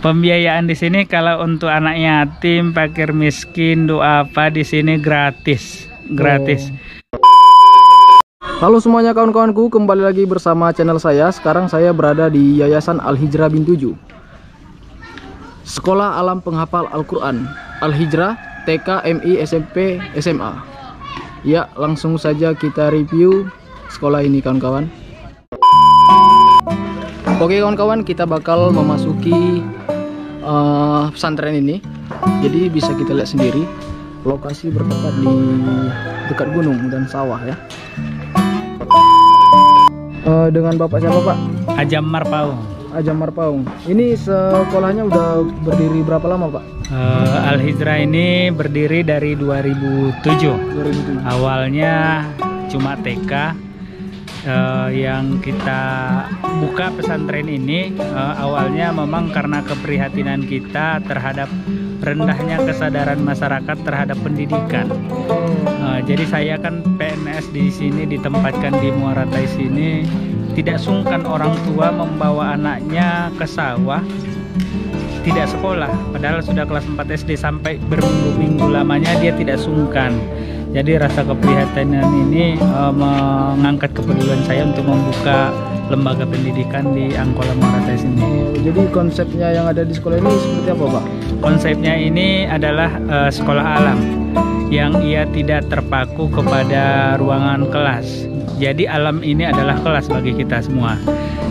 Pembiayaan di sini kalau untuk anak yatim, fakir miskin, doa apa di sini gratis. Gratis. Halo semuanya kawan-kawanku, kembali lagi bersama channel saya. Sekarang saya berada di Yayasan Al-Hijrah bin 7, Sekolah Alam Penghafal Al-Quran Al-Hijrah TK, MI, SMP, SMA. Ya, langsung saja kita review sekolah ini kawan-kawan. Oke kawan-kawan, kita bakal memasuki pesantren ini. Jadi bisa kita lihat sendiri, lokasi bertempat di dekat gunung dan sawah ya. Dengan bapak siapa pak? Ajam Marpaung. Ajam Marpaung. Ini sekolahnya udah berdiri berapa lama pak? Al-Hijrah ini berdiri dari 2007. Awalnya cuma TK. Yang kita buka pesantren ini awalnya memang karena keprihatinan kita terhadap rendahnya kesadaran masyarakat terhadap pendidikan. Jadi saya kan PNS di sini, ditempatkan di Muara Tai sini, tidak sungkan orang tua membawa anaknya ke sawah tidak sekolah, padahal sudah kelas 4 SD sampai berminggu-minggu lamanya dia tidak sungkan. Jadi rasa keprihatinan ini mengangkat kepedulian saya untuk membuka lembaga pendidikan di Angkola Muara Tai sini. Jadi konsepnya yang ada di sekolah ini seperti apa Pak? Konsepnya ini adalah sekolah alam yang ia tidak terpaku kepada ruangan kelas. Jadi alam ini adalah kelas bagi kita semua.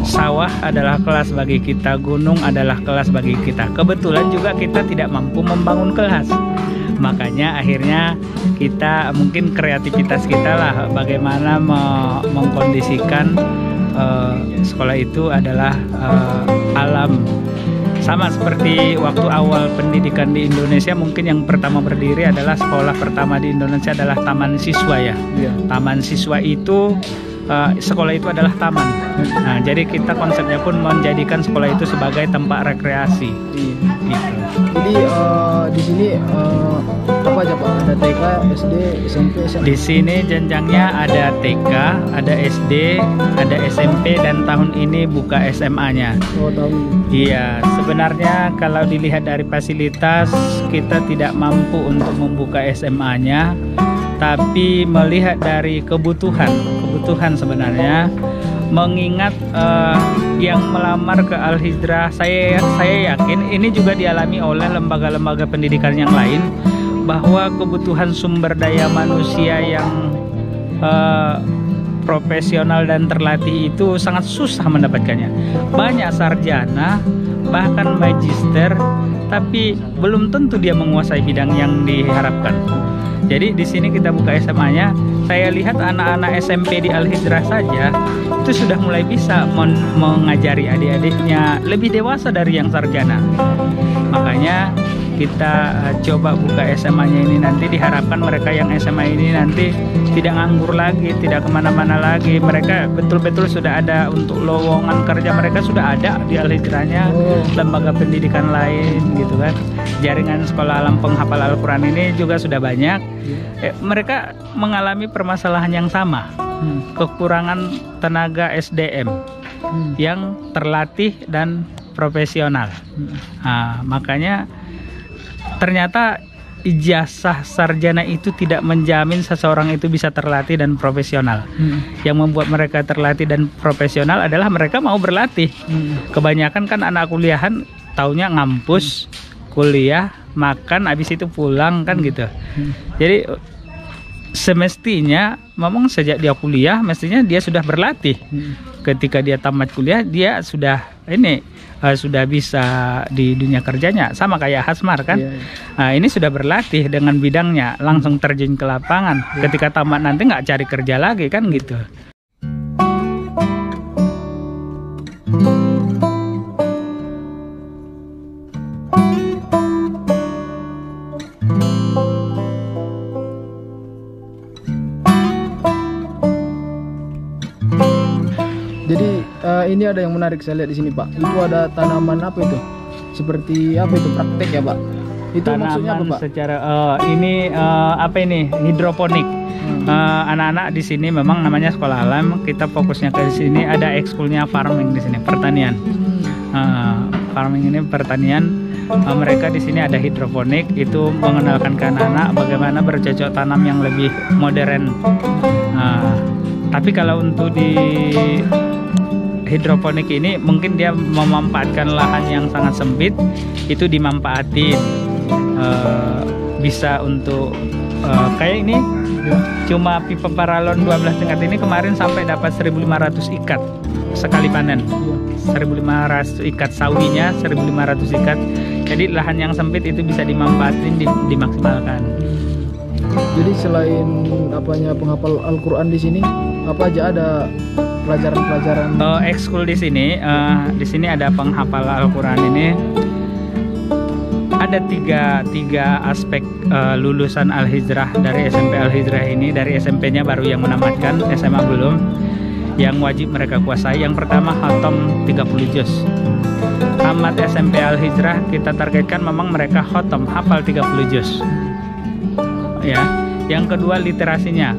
Sawah adalah kelas bagi kita, gunung adalah kelas bagi kita. Kebetulan juga kita tidak mampu membangun kelas. Makanya akhirnya kita mungkin kreativitas kita lah bagaimana mengkondisikan sekolah itu adalah alam. Sama seperti waktu awal pendidikan di Indonesia, mungkin yang pertama berdiri adalah sekolah pertama di Indonesia adalah Taman Siswa ya. Taman Siswa itu sekolah itu adalah taman. Nah, jadi kita konsepnya pun menjadikan sekolah itu sebagai tempat rekreasi. Gitu. Jadi di sini apa aja Pak? Ada TK, SD, SMP, SMA? Di sini jenjangnya ada TK, ada SD, ada SMP, dan tahun ini buka SMA-nya. Oh, tahun ini. Iya, sebenarnya kalau dilihat dari fasilitas kita tidak mampu untuk membuka SMA-nya, tapi melihat dari kebutuhan sebenarnya, mengingat yang melamar ke Al-Hijrah, saya yakin ini juga dialami oleh lembaga-lembaga pendidikan yang lain, bahwa kebutuhan sumber daya manusia yang profesional dan terlatih itu sangat susah mendapatkannya. Banyak sarjana, bahkan magister, tapi belum tentu dia menguasai bidang yang diharapkan. Jadi di sini kita buka SMA-nya. Saya lihat anak-anak SMP di Al-Hijrah saja itu sudah mulai bisa mengajari adik-adiknya, lebih dewasa dari yang sarjana. Makanya kita coba buka SMA-nya ini, nanti diharapkan mereka yang SMA ini nanti tidak nganggur lagi, tidak kemana-mana lagi. Mereka betul-betul sudah ada untuk lowongan kerja, mereka sudah ada di Al-Hijrahnya, lembaga pendidikan lain gitu kan. Jaringan sekolah alam penghafal Al-Quran ini juga sudah banyak. Mereka mengalami permasalahan yang sama, kekurangan tenaga SDM yang terlatih dan profesional. Nah, makanya ternyata ijazah sarjana itu tidak menjamin seseorang itu bisa terlatih dan profesional. Yang membuat mereka terlatih dan profesional adalah mereka mau berlatih. Kebanyakan kan anak kuliahan taunya ngampus, kuliah, makan, habis itu pulang kan gitu. Jadi semestinya memang sejak dia kuliah mestinya dia sudah berlatih. Ketika dia tamat kuliah dia sudah sudah bisa di dunia kerjanya, sama kayak Hasmar kan. Nah, ini sudah berlatih dengan bidangnya, langsung terjun ke lapangan. Ketika tamat nanti nggak cari kerja lagi kan gitu. Jadi ini ada yang menarik saya lihat di sini Pak. Itu ada tanaman apa itu? Seperti apa itu, praktek ya Pak? Itu Tanaman maksudnya apa Pak? Secara apa ini? Hidroponik. Anak-anak di sini memang namanya sekolah alam. Kita fokusnya ke sini, ada ekskulnya farming di sini, pertanian. farming ini pertanian. Mereka di sini ada hidroponik, itu mengenalkan ke anak-anak bagaimana bercocok tanam yang lebih modern. Tapi kalau untuk di hidroponik ini mungkin dia memanfaatkan lahan yang sangat sempit, itu dimanfaatin. Bisa untuk kayak ini cuma pipa paralon 12 tingkat ini kemarin sampai dapat 1.500 ikat sekali panen. 1.500 ikat sawinya, 1.500 ikat. Jadi lahan yang sempit itu bisa dimanfaatin, dimaksimalkan. Jadi selain apanya penghafal Al-Quran di sini, apa aja ada pelajaran-pelajaran? Ekskul di sini ada penghafal Al-Quran ini. Ada tiga aspek lulusan Al-Hijrah dari SMP Al-Hijrah ini. Dari SMP-nya baru yang menamatkan, SMA belum. Yang wajib mereka kuasai. Yang pertama khatam 30 juz. Tamat SMP Al-Hijrah kita targetkan memang mereka khatam, hafal 30 juz. Ya. Yang kedua literasinya.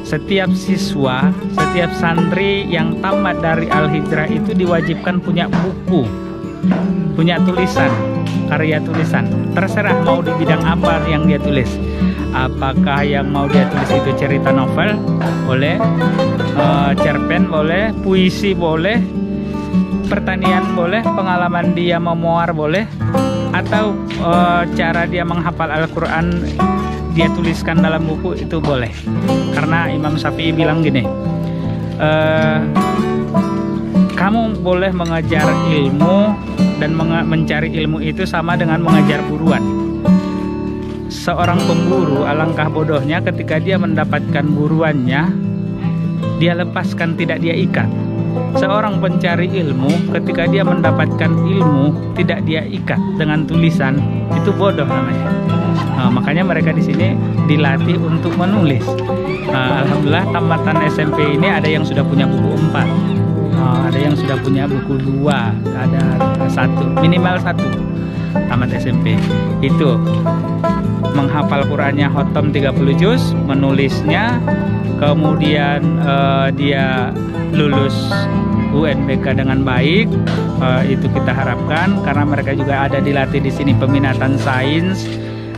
Setiap siswa, setiap santri yang tamat dari Al-Hijrah itu diwajibkan punya buku, punya tulisan, karya tulisan. Terserah mau di bidang apa yang dia tulis. Apakah yang mau dia tulis itu cerita novel, boleh, cerpen boleh, puisi boleh, pertanian boleh, pengalaman dia memoir boleh, atau cara dia menghafal Al-Quran dia tuliskan dalam buku itu boleh. Karena Imam Syafi'i bilang gini, kamu boleh mengejar ilmu dan mencari ilmu itu sama dengan mengejar buruan. Seorang pemburu alangkah bodohnya ketika dia mendapatkan buruannya, dia lepaskan, tidak dia ikat. Seorang pencari ilmu ketika dia mendapatkan ilmu tidak dia ikat dengan tulisan, itu bodoh namanya. Makanya mereka di sini dilatih untuk menulis. Alhamdulillah tamatan SMP ini ada yang sudah punya buku 4, ada yang sudah punya buku 2, ada 1, minimal 1 tamat SMP. Itu menghafal Qurannya khatam 30 juz, menulisnya, kemudian dia lulus UNBK dengan baik. Itu kita harapkan karena mereka juga ada dilatih di sini peminatan sains,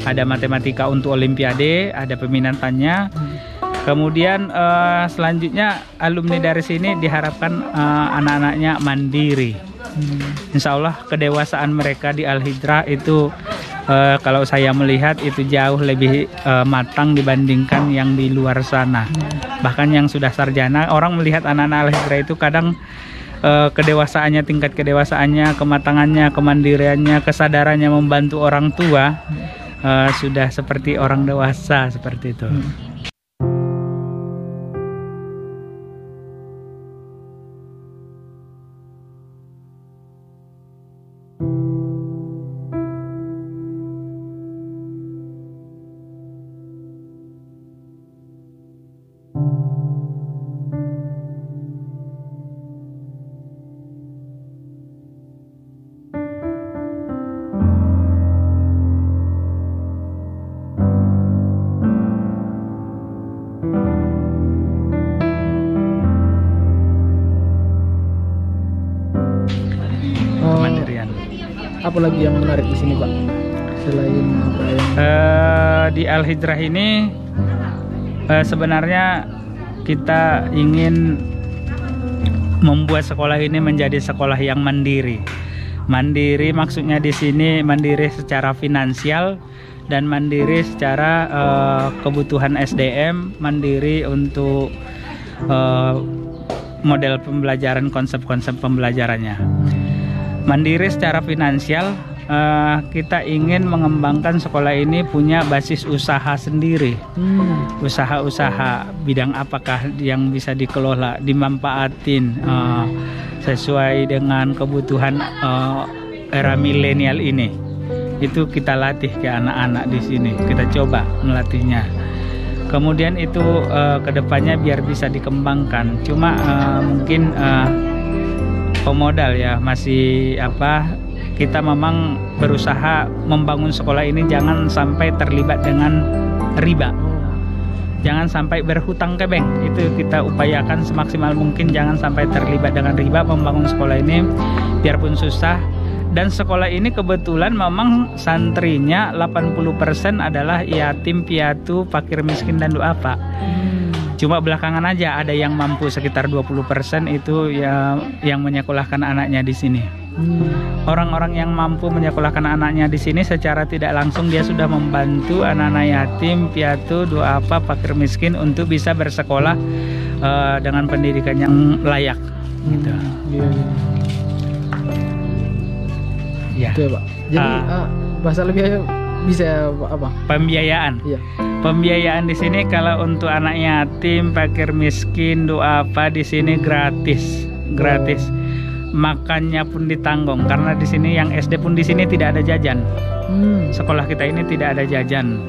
ada matematika untuk olimpiade, ada peminatannya. Kemudian selanjutnya alumni dari sini diharapkan anak-anaknya mandiri. Insya Allah kedewasaan mereka di Al-Hijrah itu kalau saya melihat itu jauh lebih matang dibandingkan yang di luar sana. Bahkan yang sudah sarjana, orang melihat anak-anak Al-Hijrah itu kadang kedewasaannya, tingkat kedewasaannya, kematangannya, kemandiriannya, kesadarannya membantu orang tua sudah seperti orang dewasa, seperti itu. Apa lagi yang menarik di sini, Pak? Selain apa yang di Al-Hijrah ini sebenarnya kita ingin membuat sekolah ini menjadi sekolah yang mandiri. Mandiri maksudnya di sini mandiri secara finansial dan mandiri secara kebutuhan SDM, mandiri untuk model pembelajaran, konsep-konsep pembelajarannya. Mandiri secara finansial, kita ingin mengembangkan sekolah ini punya basis usaha sendiri. Usaha-usaha bidang apakah yang bisa dikelola, dimanfaatin sesuai dengan kebutuhan era milenial ini. Itu kita latih ke anak-anak di sini, kita coba melatihnya. Kemudian itu kedepannya biar bisa dikembangkan. Cuma mungkin pemodal ya masih kita memang berusaha membangun sekolah ini jangan sampai terlibat dengan riba, jangan sampai berhutang ke bank. Itu kita upayakan semaksimal mungkin jangan sampai terlibat dengan riba. Membangun sekolah ini biarpun susah Dan sekolah ini kebetulan memang santrinya 80% adalah yatim piatu, fakir miskin dan duafa. Cuma belakangan aja ada yang mampu sekitar 20% itu ya yang menyekolahkan anaknya di sini. Orang-orang yang mampu menyekolahkan anaknya di sini secara tidak langsung dia sudah membantu anak-anak yatim piatu, duafa, fakir miskin untuk bisa bersekolah dengan pendidikan yang layak. Gitu. Ya. Itu ya, Pak. Jadi bahasa lebih bisa apa? Pembiayaan. Iya. Pembiayaan di sini kalau untuk anak yatim, fakir miskin, duafa di sini gratis. Makannya pun ditanggung karena di sini yang SD pun di sini tidak ada jajan. Sekolah kita ini tidak ada jajan.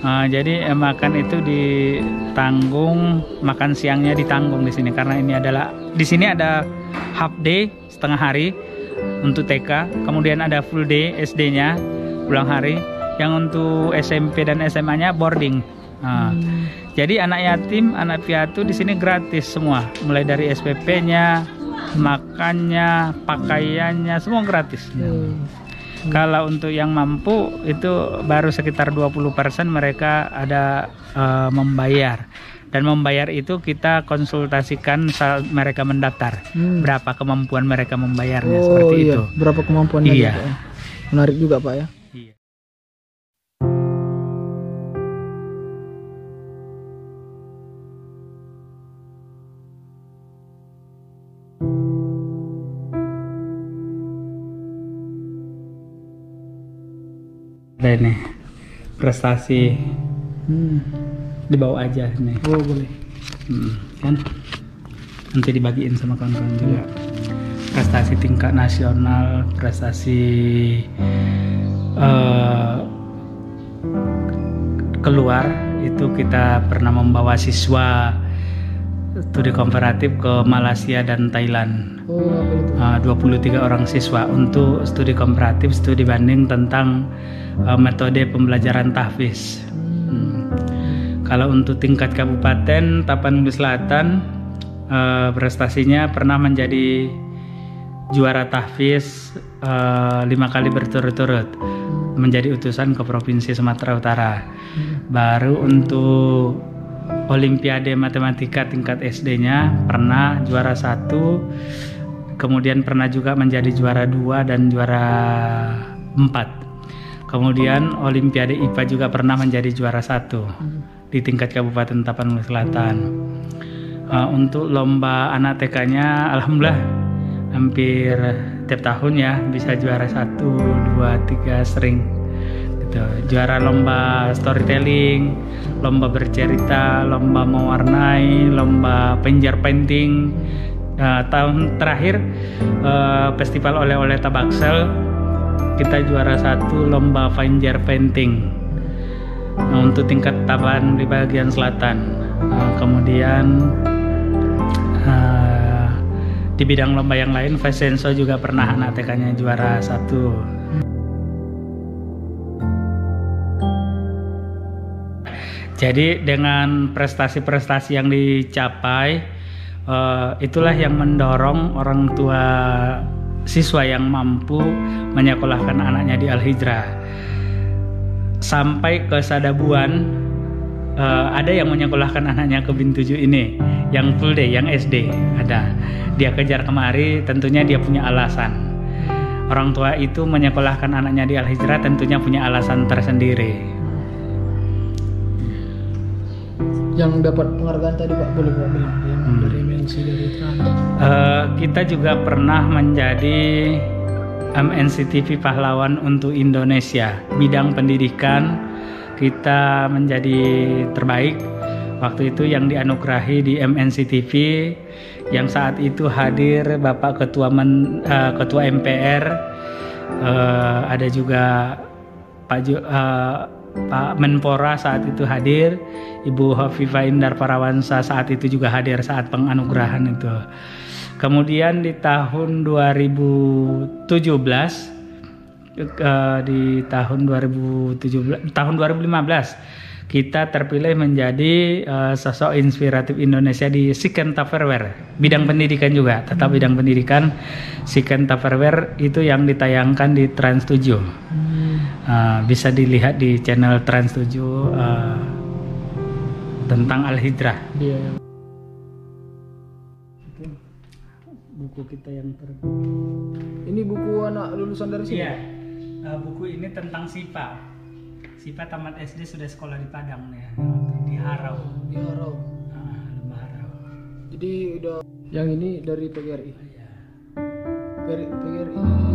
Jadi makan itu ditanggung, makan siangnya ditanggung di sini karena ini adalah di sini ada half day setengah hari untuk TK, kemudian ada full day SD-nya pulang hari, yang untuk SMP dan SMA-nya boarding. Jadi anak yatim, anak piatu di sini gratis semua, mulai dari SPP-nya, makannya, pakaiannya, semua gratis. Kalau untuk yang mampu itu baru sekitar 20% mereka ada membayar. Dan membayar itu kita konsultasikan saat mereka mendaftar. Berapa kemampuan mereka membayarnya seperti itu. Berapa kemampuannya? Iya. Pak, ya? Menarik juga, Pak ya. Iya. Ini prestasi dibawa aja nih. Oh boleh. Kan nanti dibagiin sama kawan-kawan juga. Prestasi tingkat nasional, prestasi keluar itu kita pernah membawa siswa studi komparatif ke Malaysia dan Thailand. 23 orang siswa untuk studi komparatif, studi banding tentang metode pembelajaran tahfiz. Kalau untuk tingkat kabupaten Tapanuli Selatan, prestasinya pernah menjadi juara tahfiz 5 kali berturut-turut, menjadi utusan ke Provinsi Sumatera Utara. Baru untuk Olimpiade Matematika tingkat SD-nya pernah juara 1, kemudian pernah juga menjadi juara 2 dan juara 4. Kemudian Olimpiade IPA juga pernah menjadi juara 1 di tingkat Kabupaten Tapanuli Selatan. Untuk lomba anak TK-nya alhamdulillah hampir tiap tahun ya bisa juara 1, 2, 3 sering gitu. Juara lomba storytelling, lomba bercerita, lomba mewarnai, lomba penjar painting. Tahun terakhir festival oleh-oleh Tabaksel kita juara 1 lomba penjar painting. Untuk tingkat Tapan di bagian selatan, kemudian di bidang lomba yang lain fashion show juga pernah anak TK-nya juara 1. Jadi dengan prestasi-prestasi yang dicapai, itulah yang mendorong orang tua siswa yang mampu menyekolahkan anaknya di Al-Hijrah. Sampai ke Sadabuan, ada yang menyekolahkan anaknya ke Bintuju ini, yang full day, yang SD ada. Dia kejar kemari, tentunya dia punya alasan. Orang tua itu menyekolahkan anaknya di Al-Hijrah tentunya punya alasan tersendiri. Yang dapat penghargaan tadi Pak, boleh Pak bilang yang dari MNC dari Trans. Kita juga pernah menjadi MNC TV Pahlawan untuk Indonesia. Bidang pendidikan kita menjadi terbaik. Waktu itu yang dianugerahi di MNC TV, yang saat itu hadir Bapak Ketua MPR, ada juga Pak Menpora saat itu hadir, Ibu Hovifah Indar Parawansa saat itu juga hadir saat penganugerahan itu. Kemudian di tahun 2017, tahun 2015 kita terpilih menjadi sosok inspiratif Indonesia di Siken Tupperware, bidang pendidikan juga, tetap bidang pendidikan. Siken Tupperware itu yang ditayangkan di Trans 7. Bisa dilihat di channel Trans 7 tentang Al-Hijrah. Iya. Buku kita yang Ini buku anak lulusan dari sini? Iya, buku ini tentang Sipa. Sipa tamat SD sudah sekolah di Padang ya, di Harau. Di Harau. Lembah Harau. Jadi udah yang ini dari PGRI. Iya. PGRI